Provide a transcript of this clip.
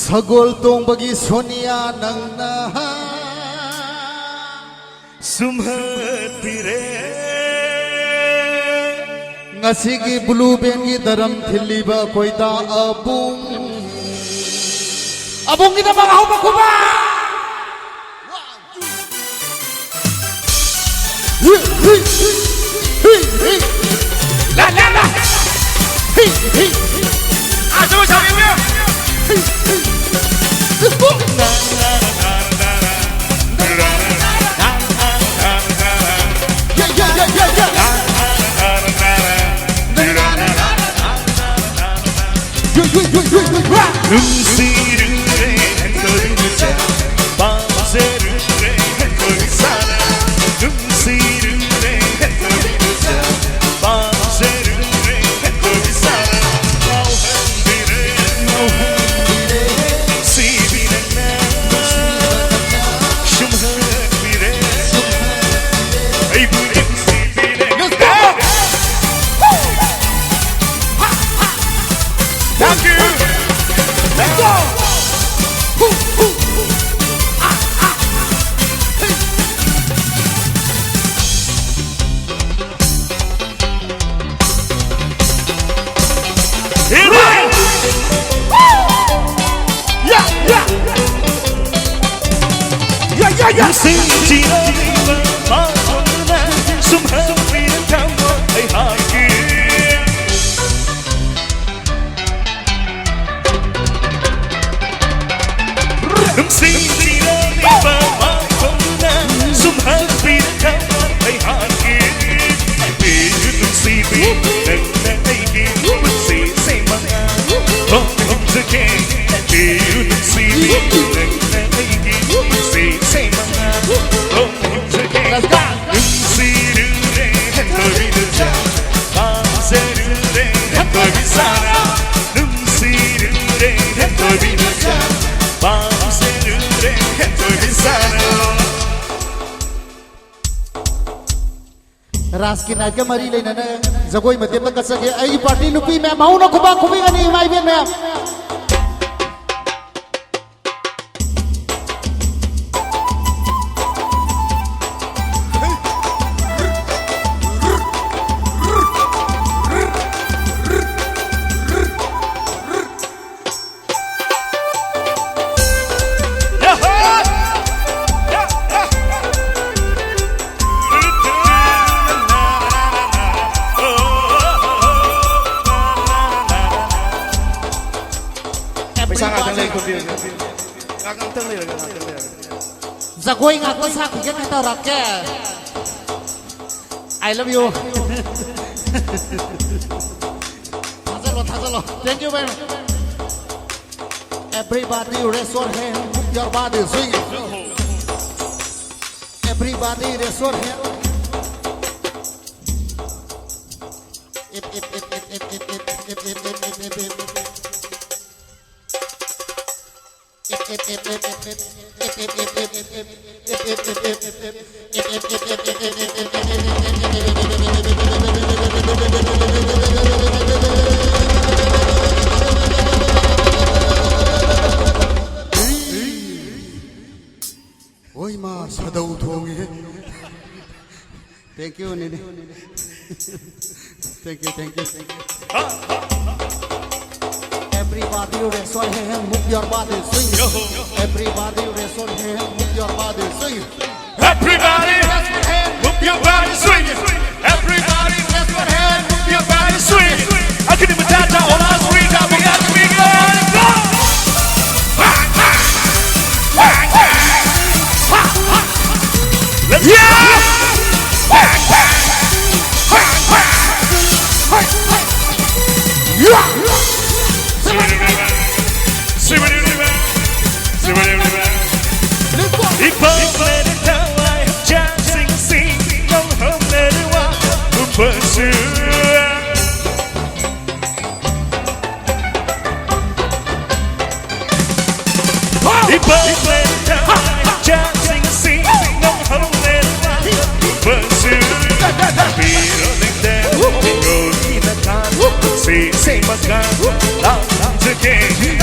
Sagol tong bagi Sonia nang na sumhatire ngasigi blue band gi daram thiliba koita abung kita mga humakuba la怎么小明明Raskin aja mari lain na jagoi mate pa kasage ai party lupi me mau na kuba kubi gani mai ben me Jagoi ngak ko sa kuget na rakke I love you Thazalo thank you very much everybody raise your hand move your body swing everybody raise your hand Oi ma sadau thonge thank you nene thank you everybody raise your hand move your body swing everybody raise your hand move your body swing everybody raise your hand move your body swing everybody raise your hand move your body swing akin matata ola swing ka bigat go let's go Say, say, but God, love again.